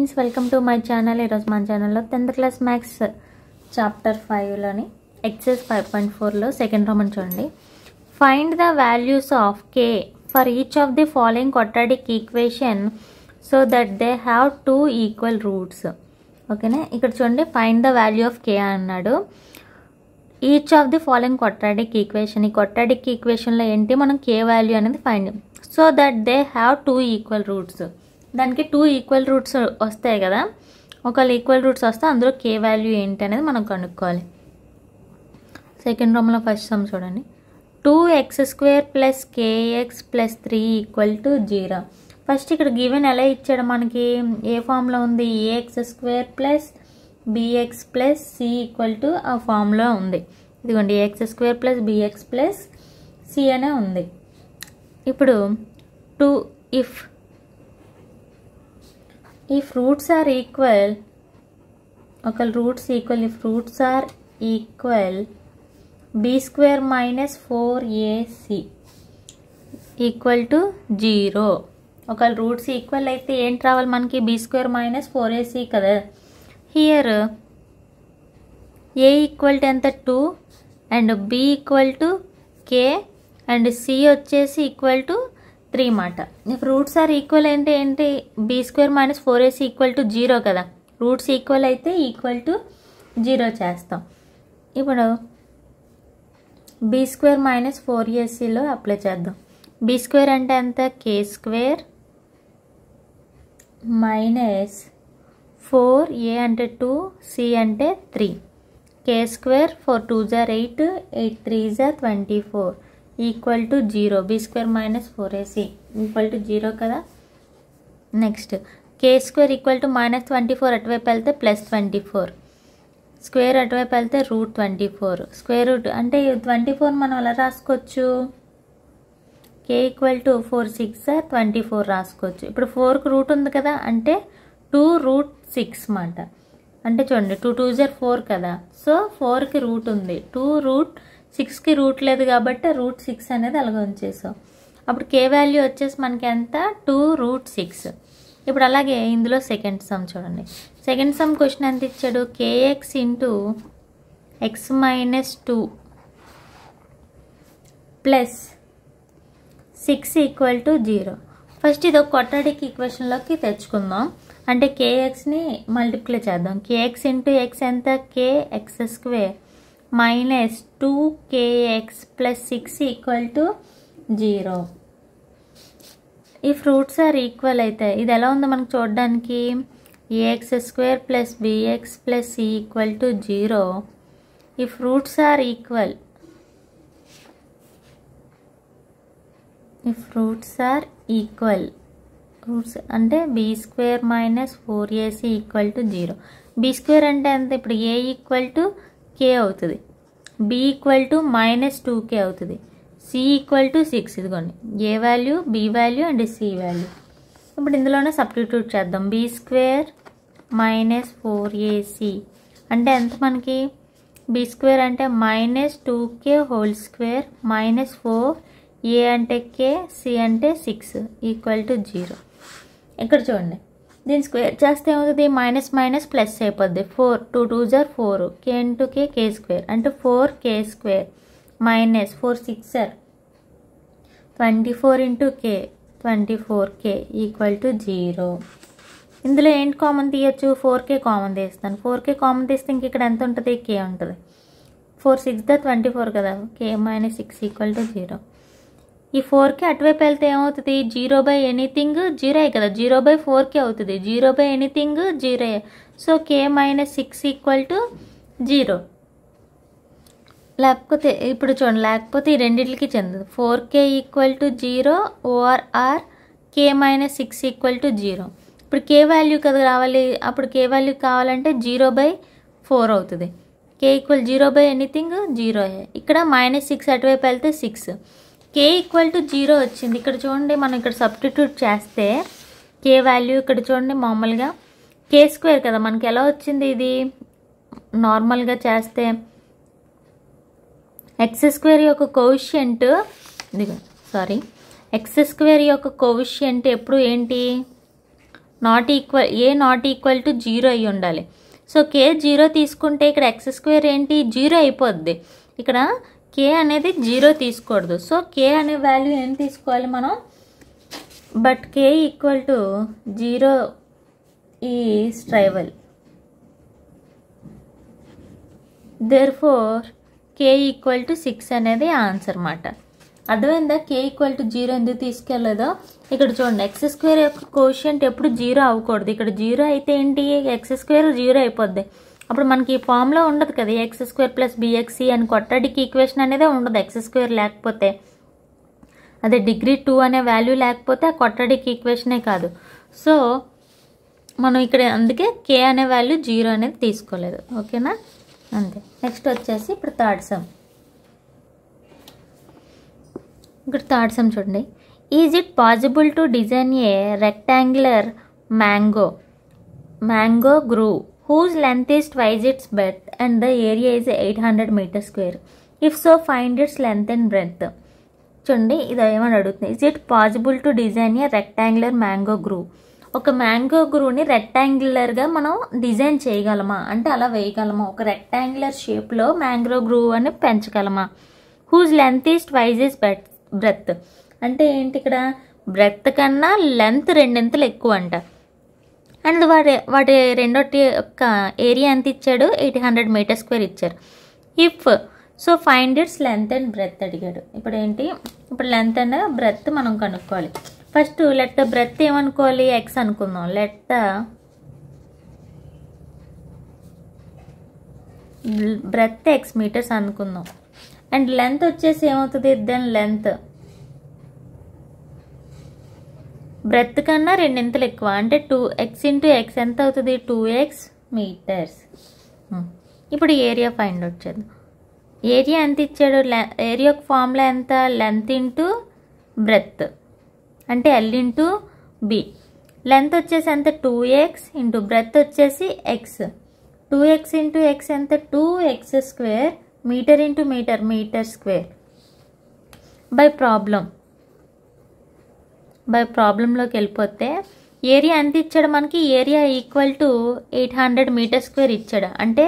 Friends, welcome to my channel. ఈరోజు మన ఛానల్లో 10th క్లాస్ మ్యాథ్స్ చాప్టర్ 5లోని ఎక్సైజ్ 5.4లో సెకండ్ రోమన్ చూడండి. Find the values of k for each of the following quadratic equation so that they have 2 equal roots. ఓకేనా, ఇక్కడ చూడండి find the value of k అన్నాడు. Each of the following quadratic equation, ఈ quadratic ఈక్వేషన్లో ఏంటి, మనం k value అనేది find so that they have 2 equal roots. దానికి 2 ఈక్వల్ రూట్స్ వస్తాయి కదా, ఒకవేళ ఈక్వల్ రూట్స్ వస్తే అందులో కే వాల్యూ ఏంటి అనేది మనం కనుక్కోవాలి. సెకండ్ రోమ్లో ఫస్ట్ సమ్ చూడండి. 2x² + kx + 3 = 0. ఫస్ట్ ఇక్కడ గివెన్ ఎలా ఇచ్చాడు, మనకి ఏ ఫామ్లో ఉంది, ax² + bx + c = ఆ ఫామ్లో ఉంది. ఇదిగోండి ax² + bx + c అనే ఉంది. ఇప్పుడు if roots are equal, ఒకవేళ roots equal, if roots are equal b² - 4ac = 0. ఒకవేళ రూట్స్ ఈక్వల్ అయితే ఏంటి రావాలి మనకి, b² - 4ac కదా. హియర్ a = ఎంత 2 and b = k and c వచ్చేసి =3 మాట. ఇఫ్ రూట్స్ ఆర్ ఈక్వల్ అంటే ఏంటి, b² - 4ac = 0 కదా. రూట్స్ ఈక్వల్ అయితే =0 చేస్తాం. ఇప్పుడు b² - 4acలో అప్లై చేద్దాం. b² అంటే ఎంత, k² - 4a అంటే 2, c అంటే 3. k² 4 2s are 8, 8 3s are 24 = 0. b² - 4ac = 0 కదా. నెక్స్ట్ k² = -24 అటువైపు వెళ్తే +24, స్క్వేర్ అటువైపు వెళ్తే √24. స్క్వేర్ రూట్ అంటే 24 మనం ఎలా రాసుకోవచ్చు, k = 4 6 24 రాసుకోవచ్చు. ఇప్పుడు 4కి రూట్ ఉంది కదా, అంటే 2√6 మాట. అంటే చూడండి 2 2s are 4 కదా, సో 4కి రూట్ ఉంది, 2√6కి రూట్ లేదు కాబట్టి √6 అనేది అలాగే ఉంచేసాం. అప్పుడు కే వాల్యూ వచ్చేసి మనకి ఎంత, 2√6. ఇప్పుడు అలాగే ఇందులో సెకండ్ సమ్ చూడండి. సెకండ్ సమ్ క్వశ్చన్ ఎంత ఇచ్చాడు, kx × x - 2 + 6 = 0. ఫస్ట్ ఇది ఒక క్వాడ్రాటిక్ ఈక్వేషన్లోకి తెచ్చుకుందాం. అంటే kxని మల్టిప్లై చేద్దాం. kx × x ఎంత, kx² - 2kx + 6 = 0. If roots are equal అయితే ఇది ఎలా ఉందో మనకు చూడడానికి, ax² + bx + c = 0. If roots are equal, roots అంటే b² - 4ac = 0. b² అంటే ఎంత, ఇప్పుడు a = k అవుతుంది, b = -2k అవుతుంది, c = 6. ఇదిగోండి a value, b value and c value. ఇప్పుడు ఇందులోనే సబ్స్టిట్యూట్ చేద్దాం. b² - 4ac అంటే ఎంత మనకి, b² అంటే -2k² -4, a అంటే k, c అంటే 6 = 0. ఇక్కడ చూడండి దీన్ని స్క్వేర్ చేస్తే ఏమవుతుంది, మైనస్ అయిపోద్ది. 4 2 2s are 4, k × k k² అంటే 4k² - 4 6 are 24 × k 24k = 0. ఇందులో ఏంటి కామన్ తీయచ్చు, 4k కామన్ తీస్తాను. 4k కామన్ తీస్తే ఇంక ఇక్కడ ఎంత ఉంటుంది, k ఉంటుంది. 4 6 24 కదా, k - 6 = 0. ఈ 4k అటువైపు వెళ్తే ఏమవుతుంది, 0/ఎనీథింగ్ 0 కదా, 0/4k అవుతుంది, 0/ఎనీథింగ్ 0. So k - 6 = 0. లేకపోతే ఇప్పుడు చూడండి, లేకపోతే ఈ రెండింటికి చెందదు. 4k = 0 or k - 6 = 0. ఇప్పుడు k వాల్యూ కదా రావాలి, అప్పుడు k వాల్యూ కావాలంటే 0/4 అవుతుంది. k = 0/ఎనీథింగ్ 0. ఇక్కడ -6 అటువైపు వెళ్తే 6, k = 0 వచ్చింది. ఇక్కడ చూడండి మనం ఇక్కడ సబ్స్టిట్యూట్ చేస్తే k వాల్యూ ఇక్కడ చూడండి, మామూలుగా k² కదా మనకి ఎలా వచ్చింది, ఇది నార్మల్గా చేస్తే x² యొక్క కోఎఫిషియంట్, x² యొక్క కోఎఫిషియంట్ ఎప్పుడు ఏంటి, నాట్ ఈక్వల్ టు 0 అయ్యి ఉండాలి. సో కే 0 తీసుకుంటే ఇక్కడ ఎక్స్ స్క్వేర్ ఏంటి 0 అయిపోద్ది. ఇక్కడ కే అనేది 0 తీసుకోకూడదు. సో కే అనే వాల్యూ ఏం తీసుకోవాలి మనం, but K equal to 0 is tribal. Therefore K equal to 6 అనేది ఆన్సర్ అన్నమాట. అర్థమైందా? కే ఈక్వల్ టు 0 ఎందుకు తీసుకెళ్ళలేదో ఇక్కడ చూడండి. ఎక్స్ స్క్వేర్ యొక్క కోషియంట్ ఎప్పుడు 0 అవ్వకూడదు. ఇక్కడ 0 అయితే ఏంటి, ఎక్స్ స్క్వేర్ 0 అయిపోద్ది. అప్పుడు మనకి ఈ ఫామ్లో ఉండదు కదా, ఎక్స్ స్క్వేర్ ప్లస్ బిఎక్సి అని కొట్టడికి ఈక్వేషన్ అనేది ఉండదు. ఎక్స్ స్క్వేర్ లేకపోతే, అదే డిగ్రీ 2 అనే వాల్యూ లేకపోతే ఆ కొట్టడికి ఈక్వేషనే కాదు. సో మనం ఇక్కడ అందుకే కే అనే వాల్యూ 0 అనేది తీసుకోలేదు. ఓకేనా, అంతే. నెక్స్ట్ వచ్చేసి ఇప్పుడు థర్డ్ సమ్. ఇక్కడ థర్డ్ సమ్ చూడండి. Is it possible to design a rectangular mango groove whose length is twice its breadth and the area is 800 meter square? If so, find its length and breadth. చూడండి, ఇది ఏమని అడుగుతుంది. Is it possible to design a rectangular mango groove? ఒక mango గ్రూవ్ని రెక్టాంగులర్గా మనం design చేయగలమా అంటే అలా వేయగలమా? ఒక రెక్టాంగులర్ షేప్లో మ్యాంగో గ్రూవ్ అని పెంచగలమా? Whose length is twice its breadth అంటే ఏంటి, ఇక్కడ బ్రెత్ కన్నా లెంత్ రెండింతలు ఎక్కువ అంట. అండ్ వాటి రెండోటి యొక్క ఏరియా ఎంత ఇచ్చాడు, 800 మీటర్ స్క్వేర్ ఇచ్చారు. If so find its length and breadth అడిగాడు. ఇప్పుడు ఏంటి, ఇప్పుడు లెంత్ అండ్ బ్రెత్ మనం కనుక్కోవాలి. ఫస్ట్ లెట్ బ్రెత్ ఏమనుకోవాలి, ఎక్స్ అనుకుందాం. లెట్ బ్రెత్ ఎక్స్ మీటర్స్ అనుకుందాం. అండ్ లెంత్ వచ్చేసి ఏమవుతుంది, దెన్ లెంత్ బ్రెత్ కన్నా రెండింతలు ఎక్కువ అంటే 2x ఇంటూ ఎక్స్ ఎంత అవుతుంది, 2x మీటర్స్. ఇప్పుడు ఏరియా ఫైండ్ అవుట్ చేద్దాం. ఏరియా ఎంత ఇచ్చాడు, ఏరియా ఫార్ములా ఎంత, లెంత్ ఇంటూ బ్రెత్ అంటే ఎల్ ఇంటూ బి. లెంత్ వచ్చేసి ఎంత, 2x ఇంటూ బ్రెత్ వచ్చేసి ఎక్స్. 2x ఇంటూ ఎక్స్ ఎంత, 2x square. Metre into metre, metre square. బై ప్రాబ్లంలోకి వెళ్ళిపోతే ఏరియా ఎంత ఇచ్చాడు మనకి, area equal to 800 metre square ఇచ్చాడు. అంటే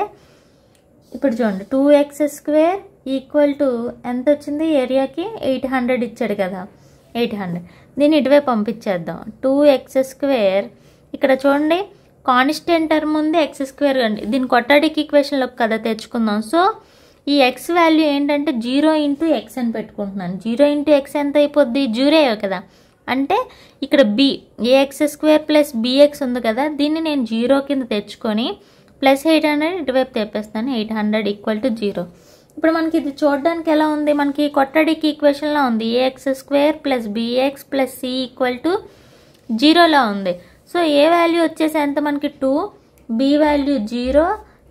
ఇప్పుడు చూడండి, 2x స్క్వేర్ ఈక్వల్ టు ఎంత వచ్చింది, ఏరియాకి 800 ఇచ్చాడు కదా, 800. దీన్ని ఇటువైపు పంపించేద్దాం. 2x స్క్వేర్ ఇక్కడ చూడండి కాన్స్టెంట్ టర్మ్ ఉంది, ఎక్స్ స్క్వేర్ అండి. దీన్ని కొట్టాడికి ఈక్వేషన్లోకి కదా తెచ్చుకుందాం. సో ఈ ఎక్స్ వాల్యూ ఏంటంటే 0 ఇంటూ ఎక్స్ అని పెట్టుకుంటున్నాను. 0 ఇంటూ ఎక్స్ ఎంత అయిపోద్ది, 0 కదా. అంటే ఇక్కడ ఏఎక్స్ స్క్వేర్ ప్లస్ బిఎక్స్ ఉంది కదా, దీన్ని నేను 0 కింద తెచ్చుకొని ప్లస్ 800 ఇటువైపు తెప్పేస్తాను. 800 ఈక్వల్ టు 0. ఇప్పుడు మనకి ఇది చూడడానికి ఎలా ఉంది, మనకి కొట్టడికి ఈక్వేషన్లో ఉంది. A x square plus b x plus c equal to 0లా ఉంది. సో ఏ వాల్యూ వచ్చేసి ఎంత మనకి 2, బి వాల్యూ 0,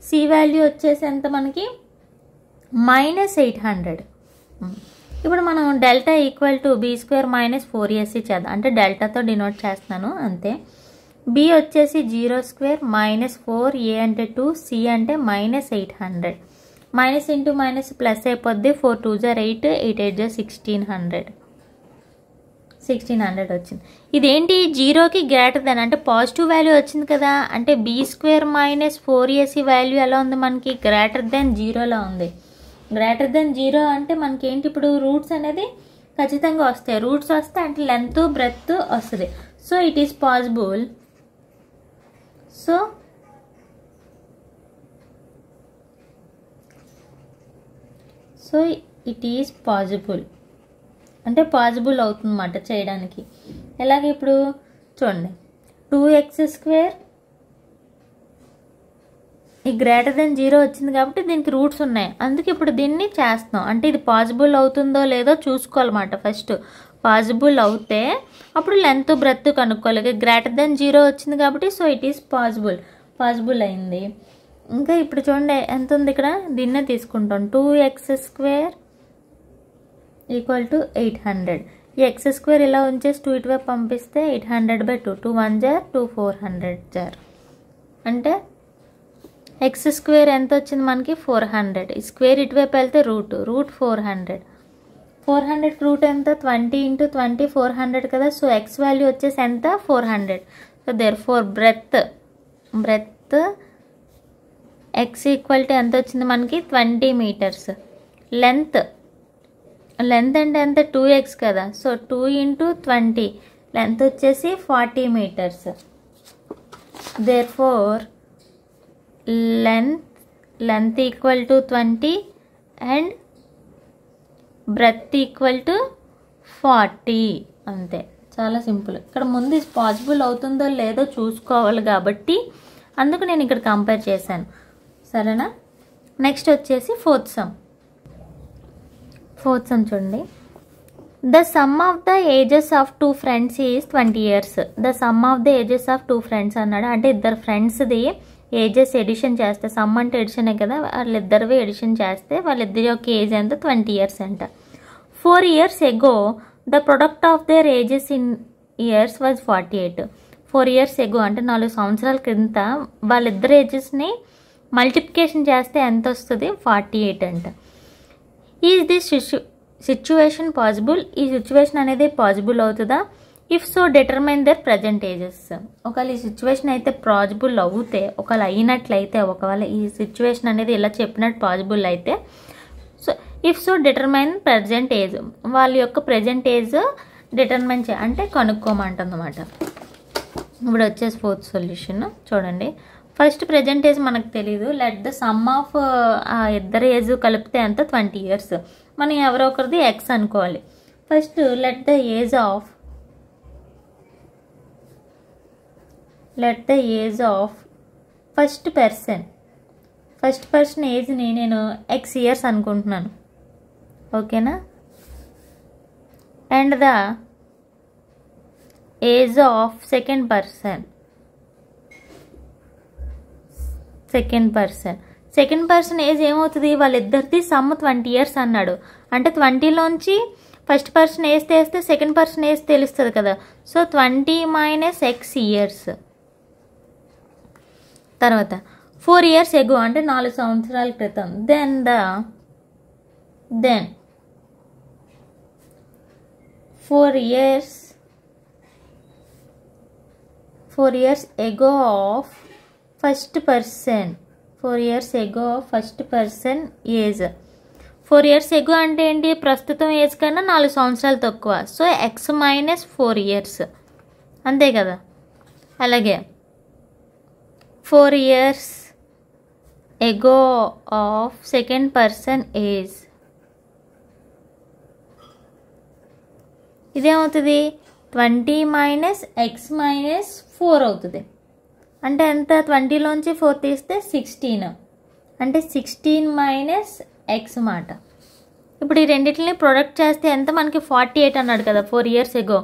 సి వాల్యూ వచ్చేసి ఎంత మనకి -800. ఇప్పుడు మనం delta equal to be square minus 4ac చేద్దాం. అంటే డెల్టాతో డినోట్ చేస్తున్నాను అంతే. బి వచ్చేసి 0 స్క్వేర్ మైనస్ 4, ఏ అంటే 2, సి అంటే -800. మైనస్ ఇంటూ మైనస్ ప్లస్ అయిపోద్ది. 4 2 = 8, 8 8 = 1600 వచ్చింది. ఇదేంటి, 0కి గ్రేటర్ దెన్ అంటే పాజిటివ్ వాల్యూ వచ్చింది కదా. అంటే B square minus 4ac value ఎలా ఉంది మనకి, గ్రేటర్ దెన్ 0లా ఉంది. గ్రేటర్ దెన్ 0 అంటే మనకి ఏంటి, ఇప్పుడు రూట్స్ అనేది ఖచ్చితంగా వస్తాయి. రూట్స్ వస్తే అంటే లెంత్ బ్రెత్ వస్తుంది. So it is possible. So it is possible అంటే పాసిబుల్ అవుతుందన్నమాట చేయడానికి. ఎలాగే ఇప్పుడు చూడండి, 2x స్క్వేర్ ఈ గ్రేటర్ దెన్ 0 వచ్చింది కాబట్టి దీనికి రూట్స్ ఉన్నాయి. అందుకే ఇప్పుడు దీన్ని చేస్తున్నాం. అంటే ఇది పాసిబుల్ అవుతుందో లేదో చూసుకోవాలన్నమాట. ఫస్ట్ పాసిబుల్ అవుతే అప్పుడు లెంత్ బ్రెత్ కనుక్కోవాలి. గ్రేటర్ దెన్ 0 వచ్చింది కాబట్టి సో ఇట్ ఈస్ పాసిబుల్ అయింది. ఇంకా ఇప్పుడు చూడండి ఎంత ఉంది ఇక్కడ, దీన్నే తీసుకుంటాం. 2x square equal to 800. ఈ ఎక్స్ స్క్వేర్ ఇలా ఉంచేసి 2 ఇటువైపు పంపిస్తే 800/2, 2 1 = 2, 400 అంటే ఎక్స్ స్క్వేర్ ఎంత వచ్చింది మనకి 400. ఈ స్క్వేర్ ఇటువైపు వెళ్తే రూట్ 400. 400 రూట్ ఎంత, 20 × 20 400 కదా. సో ఎక్స్ వాల్యూ వచ్చేసి ఎంత, 400. So therefore breadth x equal to ఎంత వచ్చింది మనకి 20 మీటర్స్. లెంత్ అంటే ఎంత 2x కదా, సో 2 × 20 లెంత్ వచ్చేసి 40 meters. therefore length equal to 20 and breadth equal to 40. అంతే, చాలా సింపుల్. ఇక్కడ ముందు ఇది పాసిబుల్ అవుతుందో లేదో చూసుకోవాలి కాబట్టి అందుకు నేను ఇక్కడ కంపేర్ చేశాను. సరేనా? నెక్స్ట్ వచ్చేసి ఫోర్త్ సమ్ చూడండి. The sum of the ages of 2 friends is 20 years. The sum of the ages of 2 friends అన్నాడు. అంటే ఇద్దరు ఫ్రెండ్స్ది ఏజెస్ ఎడిషన్ చేస్తే, సమ్ అంటే ఎడిషనే కదా, వాళ్ళిద్దరివి ఎడిషన్ చేస్తే వాళ్ళిద్దరి యొక్క ఏజ్ ఎంత 20 years అంట. 4 years ago the product of their ages in years was 48. 4 years ago అంటే 4 సంవత్సరాల క్రింద వాళ్ళిద్దరు ఏజెస్ని మల్టిప్లికేషన్ చేస్తే ఎంత వస్తుంది? 48 అంట. Is this situation possible? ఈ సిచ్యువేషన్ అనేది పాసిబుల్ అవుతుందా? If so determine their present ages. ఒకవేళ ఈ సిచ్యువేషన్ అయితే పాసిబుల్ అవుతే, ఒకవేళ అయినట్లయితే, ఒకవేళ ఈ సిచ్యువేషన్ అనేది ఇలా చెప్పినట్టు పాసిబుల్ అయితే, so if so determine present age, వాళ్ళ యొక్క ప్రజెంట్ ఏజ్ డిటర్మైన్ అంటే కనుక్కోమంటుందన్నమాట. ఇప్పుడు వచ్చేసి ఫోర్త్ సొల్యూషన్ చూడండి. ఫస్ట్ ప్రజెంట్ ఏజ్ మనకు తెలియదు. లెట్ ద సమ్ ఆఫ్ ఇద్దరు ఏజ్ కలిపితే ఎంత 20 years. మనం ఎవరో ఒకరిది ఎక్స్ అనుకోవాలి. First let the age of first person ఏజ్ని నేను ఎక్స్ ఇయర్స్ అనుకుంటున్నాను. ఓకేనా? And the age of second person age ఏమవుతుంది? వాళ్ళిద్దరిది సమ్ 20 years అన్నాడు. అంటే 20లోంచి ఫస్ట్ పర్సన్ ఏజ్ తెస్తే సెకండ్ పర్సన్ ఏజ్ తెలుస్తుంది కదా. So 20 - x years. తర్వాత 4 years ago అంటే 4 సంవత్సరాల క్రితం. Then 4 years ago of first person. 4 years ago first person age. 4 years ago అంటే ఏంటి? ప్రస్తుతం ఏజ్ కన్నా 4 సంవత్సరాలు తక్కువ. సో x - 4 years అంతే కదా. అలాగే 4 years ago of second person age. ఇదేమవుతుంది? 20 - x - 4 అవుతుంది. అంటే ఎంత? 20లోంచి 4 తీస్తే 16. అంటే 16 - x మాట. ఇప్పుడు ఈ రెండింటిని ప్రొడక్ట్ చేస్తే ఎంత మనకి? 48 అన్నాడు కదా 4 years ago.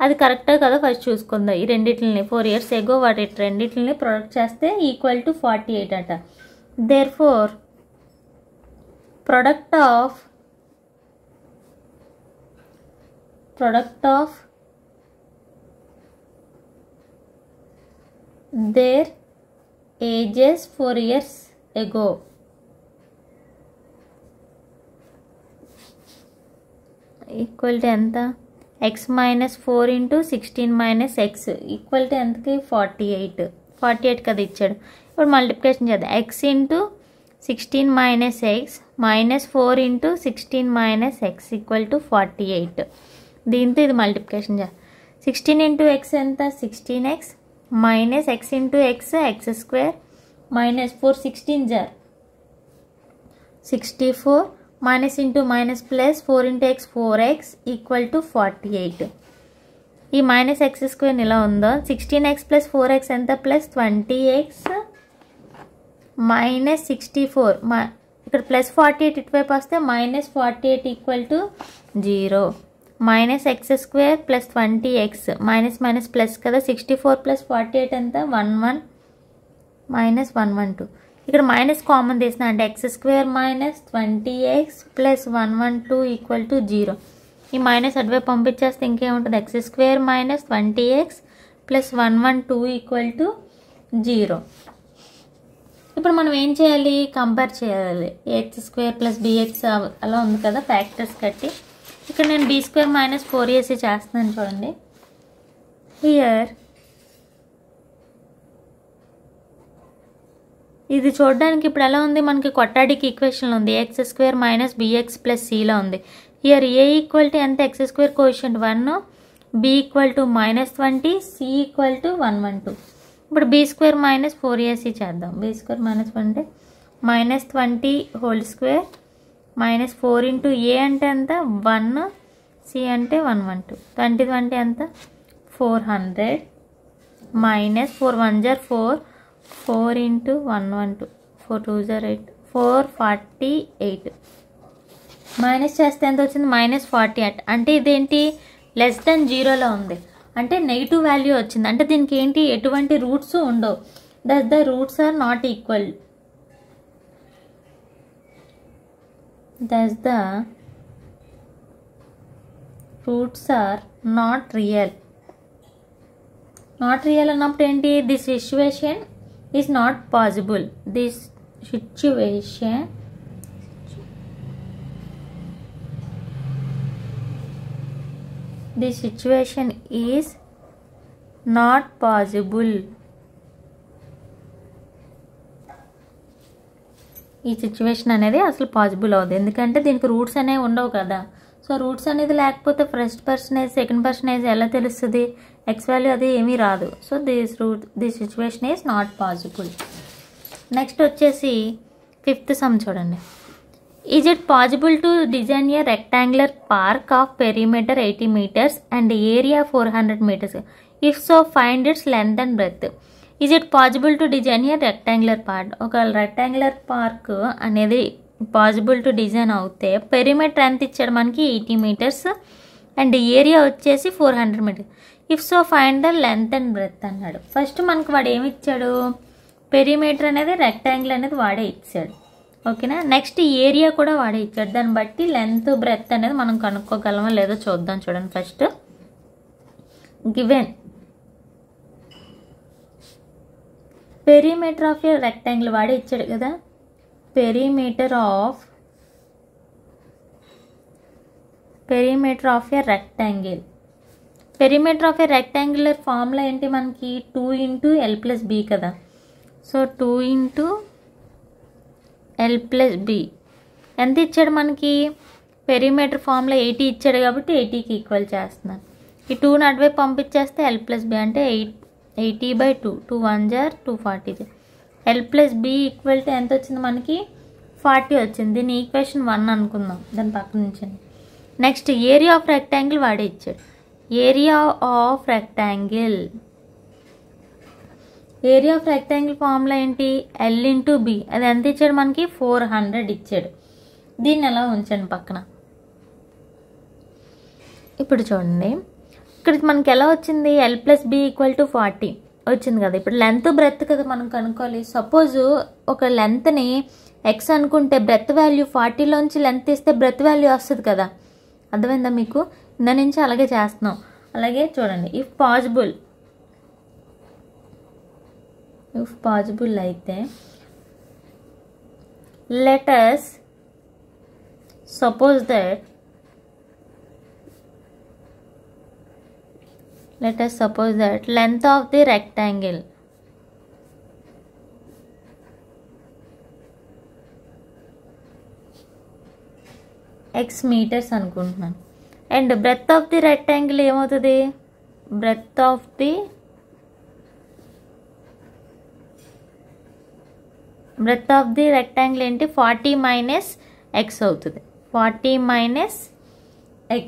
అది కరెక్టే కదా ఫస్ట్ చూసుకుందాం. ఈ రెండింటిని 4 years ago వాటి రెండింటిని ప్రొడక్ట్ చేస్తే ఈక్వల్ టు 48 అట. Therefore product of their ages 4 years ago equal to ఎంత? x - 4 × 16 - x ఈక్వల్ టు ఎంతకి? 48 కదా ఇచ్చాడు. ఇప్పుడు మల్టిప్లికేషన్ చేద్దాం. x × 16 - x -4 × 16 - x equal to 48. దీంతో ఇది మల్టిప్లికేషన్ చేద్దాం. 16 × x ఎంత? 16x minus x into x square minus 4 16 jar 64 minus into minus plus 4 into x 4x equal to 48. ఈ మైనస్ ఎక్స్ స్క్వేర్ ఇలా ఉందో 16x plus 4x ఎంత plus 20x minus 64 ఇక్కడ plus 48 ఇటువైపు వస్తే minus 48 equal to 0. Minus X square plus 20x minus minus plus కదా 64 plus 48 ఎంత 11 minus 112. ఇక్కడ మైనస్ కామన్ తీసిన అంటే x square minus 20x plus 112 equal to 0. ఈ మైనస్ అటువైపు పంపించేస్తే ఇంకేముంటుంది? X square minus 20x plus 112 equal to 0. ఇప్పుడు మనం ఏం చేయాలి? కంపేర్ చేయాలి. ఎక్స్ స్క్వేర్ ప్లస్ బిఎక్స్ అలా ఉంది కదా ఫ్యాక్టర్స్ కట్టి. ఇక్కడ నేను b² - 4ac చేస్తున్నాను చూడండి. హియర్ ఇది చూడడానికి ఇప్పుడు ఎలా ఉంది, మనకి క్వాడ్రాటిక్ ఈక్వేషన్ ఉంది, x square minus b x plus సిలో ఉంది. హియర్ ఏ ఈక్వల్ టు ఎంత, x square coefficient 1, b equal to -20, c equal to 112. ఇప్పుడు బి స్క్వేర్ మైనస్ 4ac చేద్దాం. బి స్క్వేర్ మైనస్ అంటే -20 హోల్ స్క్వేర్ మైనస్ 4 ఇంటూ ఏ అంటే ఎంత 1, C అంటే 112. 20 ఎంత 400 మైనస్ 4 1 జర్ 4, 4 ఇంటూ 112, 4 2 జర్ 8, 448. మైనస్ చేస్తే ఎంత వచ్చింది -48. అంటే ఇదేంటి లెస్ దెన్ 0లో ఉంది, అంటే నెగిటివ్ వాల్యూ వచ్చింది. అంటే దీనికి ఏంటి ఎటువంటి రూట్స్ ఉండవు. That the roots are not equal. That the roots are not real. Not real అన్నప్పుడు ఏంటి, this situation is not possible. This situation is not possible. ఈ సిచ్యువేషన్ అనేది అసలు పాసిబుల్ అవుతుంది, ఎందుకంటే దీనికి రూట్స్ అనేవి ఉండవు కదా. సో రూట్స్ అనేది లేకపోతే ఫస్ట్ పర్సనేజ్ సెకండ్ పర్సనేజ్ ఎలా తెలుస్తుంది, ఎక్స్ వాల్యూ అది ఏమీ రాదు. So this situation is not possible. Next వచ్చేసి 5th సమ్ చూడండి. Is it possible to design a rectangular park of perimeter 80 meters and area 400 meters? If so, find its length and breadth. Is it possible to design a rectangular park? ఒక rectangular park అనేది possible to design అవుతే perimeter ఎంత ఇచ్చాడు మనకి 80 meters and area వచ్చేసి 400 meters. If so find the length and breadth అన్నాడు. First మనకు వాడు ఏమి ఇచ్చాడు, పెరిమీటర్ అనేది రెక్టాంగిల్ అనేది వాడే ఇచ్చాడు. ఓకేనా. నెక్స్ట్ ఏరియా కూడా వాడే ఇచ్చాడు. దాన్ని బట్టి లెంత్ బ్రెత్ అనేది మనం కనుక్కోగలమో లేదో చూద్దాం. చూడండి, first given perimeter of a rectangle వాడే ఇచ్చాడు కదా. Perimeter of a rectangle. Perimeter of a rectangular formula ఏంటి మనకి 2 × L + B కదా. సో 2 × L + B ఎంత ఇచ్చాడు మనకి, పెరిమీటర్ ఫార్ములా 80 ఇచ్చాడు కాబట్టి 80కి ఈక్వల్ చేస్తున్నాను. ఈ 2ని అటువైపు పంపించేస్తే L + B అంటే 80/2, 2 1 జర్ 240. L + B ఈక్వల్ టు ఎంత వచ్చింది మనకి 40 వచ్చింది. దీని ఈక్వేషన్ 1 అనుకుందాం, దాని పక్క నుంచి. నెక్స్ట్ ఏరియా ఆఫ్ రెక్టాంగిల్ వాడే ఇచ్చాడు. ఏరియా ఆఫ్ రెక్టాంగిల్ ఫార్ములా ఏంటి, L × B. అది ఎంత ఇచ్చాడు మనకి 400 ఇచ్చాడు. దీన్ని ఎలా ఉంచండి పక్కన. ఇప్పుడు చూడండి, ఇక్కడ మనకి ఎలా వచ్చింది, L + B = 40 వచ్చింది కదా. ఇప్పుడు లెంత్ బ్రెత్ కదా మనం కనుక్కోవాలి. సపోజ్ ఒక లెంత్ని ఎక్స్ అనుకుంటే బ్రెత్ వాల్యూ 40లోంచి లెంత్ తీస్తే బ్రెత్ వాల్యూ వస్తుంది కదా. అర్థమైందా మీకు, దాని నుంచి అలాగే చేస్తున్నాం. అలాగే చూడండి, ఇఫ్ పాసిబుల్ అయితే let us suppose that length of the rectangle x meters అనుకుంటున్నాను. And breadth of the rectangle ఏమవుతుంది, బ్రెత్ ఆఫ్ ది రెక్టాంగిల్ ఏంటి 40 - x అవుతుంది. 40 - x.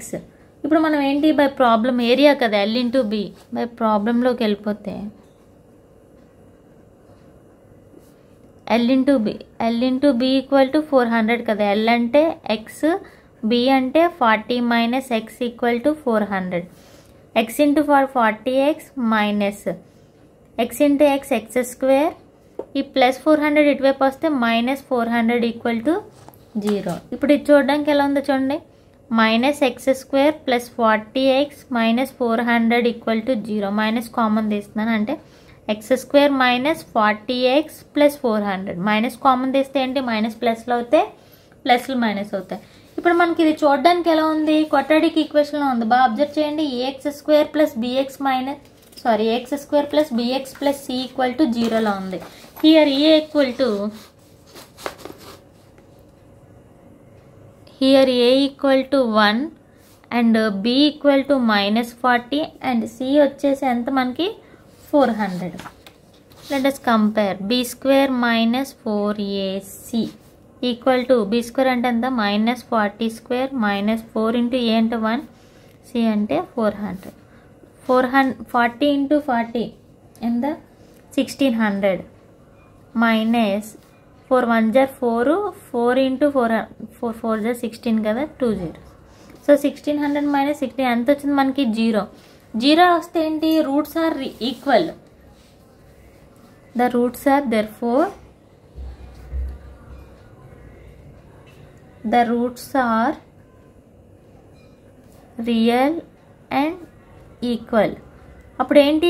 ఇప్పుడు మనం ఏంటి బై ప్రాబ్లం ఏరియా కదా, L × B. బై ప్రాబ్లంలోకి వెళ్ళిపోతే L × B = 400 కదా. L అంటే x, B అంటే 40 - x = 400. x × 40x minus x × x square. ఈ +400 ఇటువైపు వస్తే -400 = 0. ఇప్పుడు ఇది చూడడానికి ఎలా ఉందో చూడండి, -x² + 40x - 400 = 0. మైనస్ కామన్ తీస్తున్నాను, అంటే x² - 40x + 400. మైనస్ కామన్ తీస్తే ఏంటి, మైనస్ ప్లస్లో అవుతాయి, ప్లస్లు మైనస్ అవుతాయి. ఇప్పుడు మనకి ఇది చూడడానికి ఎలా ఉంది, క్వాడ్రాటిక్ ఈక్వేషన్లో ఉంది. బాగా అబ్జర్వ్ చేయండి. ax² + bx + c = 0లో ఉంది. here a equal to 1 and b equal to -40 and c వచ్చేసి ఎంత మనకి 400. Let us compare b square minus 4ac equal to b square అంటే ఎంత -40 square minus 4 into a అంటే 1 c అంటే 400. 40 into 40 ఎంత 1600 minus 4 1 jar 4 4 into 4 4 jar 16 కదా 2 zeros. So 1600 minus 16 ఎంత వచ్చింది మనకి 0 వస్తే ఏంటి roots are equal. The roots are therefore the roots are real and equal. అప్పుడు ఏంటి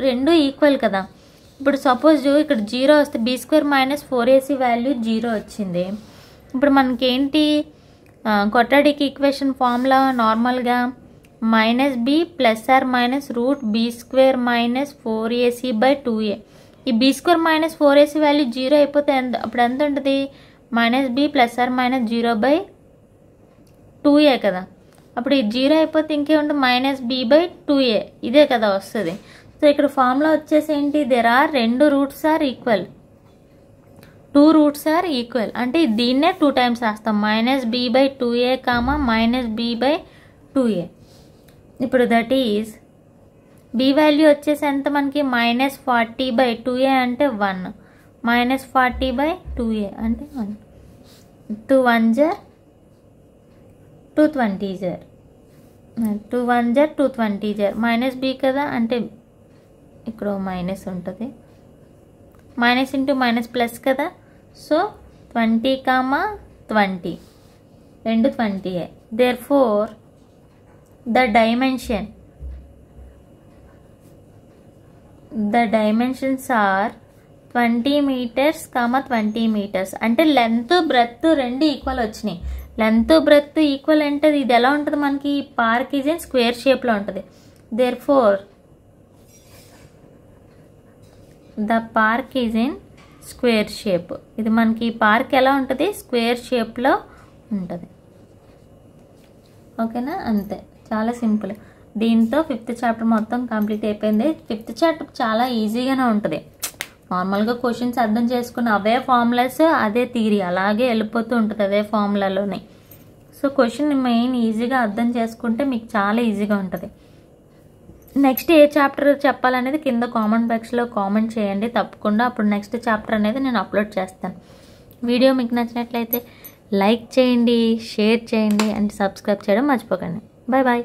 రెండు ఈక్వల్ కదా. ఇప్పుడు సపోజ్ ఇక్కడ 0 వస్తే b square minus 4ac value 0 వచ్చింది. ఇప్పుడు మనకేంటి క్వాడ్రాటిక్ ఈక్వేషన్ ఫార్ములా నార్మల్గా -b plus or minus root b square minus 4ac by 2a. ఈ b square minus 4ac value 0 అయిపోతే అప్పుడు ఎంత ఉంటుంది -b plus or minus 0 by 2a కదా. అప్పుడు ఈ 0 అయిపోతే ఇంకేముంటుంది -b బై 2a ఇదే కదా వస్తుంది. సో ఇక్కడ ఫార్ములా వచ్చేసి ఏంటి దేర్ ఆర్ రెండు roots are equal, 2 roots are equal అంటే దీన్నే 2 టైమ్స్ రాస్తాం -b by 2a -b by 2a. ఇప్పుడు దట్ ఈజ్ b వాల్యూ వచ్చేసి ఎంత మనకి -40 బై 2a అంటే 1 -40 బై 2a అంటే 1 2 1 jar 220 jar 2 1 jar 220 jar -b కదా అంటే ఇక్కడ మైనస్ ఉంటుంది మైనస్ ఇంటూ మైనస్ ప్లస్ కదా. సో 20 20 రెండు 20. therefore the dimensions are 20 meters 20 meters అంటే లెంత్ బ్రెత్ రెండు ఈక్వల్ వచ్చినాయి. లెంత్ బ్రెత్ ఈక్వల్ అంటే ఇది ఎలా ఉంటుంది మనకి పార్క్ ఈజ్ ఇన్ స్క్వేర్ షేప్లో ఉంటుంది. therefore the park is in square shape. ఇది మనకి పార్క్ ఎలా ఉంటుంది స్క్వేర్ షేప్లో ఉంటుంది. ఓకేనా అంతే చాలా సింపుల్. దీంతో 5th చాప్టర్ మొత్తం కంప్లీట్ అయిపోయింది. 5th చాప్టర్ చాలా ఈజీగానే ఉంటుంది. నార్మల్గా క్వశ్చన్స్ అర్థం చేసుకుని అవే ఫార్ములాస్ అదే థియరీ అలాగే వెళ్ళిపోతూ ఉంటుంది అదే ఫార్ములాలోనే. సో క్వశ్చన్ మెయిన్ ఈజీగా అర్థం చేసుకుంటే మీకు చాలా ఈజీగా ఉంటుంది. నెక్స్ట్ ఏ చాప్టర్ చెప్పాలనేది కింద కామెంట్ బాక్స్లో కామెంట్ చేయండి తప్పకుండా. అప్పుడు నెక్స్ట్ చాప్టర్ అనేది నేను అప్లోడ్ చేస్తాను. వీడియో మీకు నచ్చినట్లయితే లైక్ చేయండి, షేర్ చేయండి అండ్ సబ్స్క్రైబ్ చేయడం మర్చిపోకండి. Bye bye.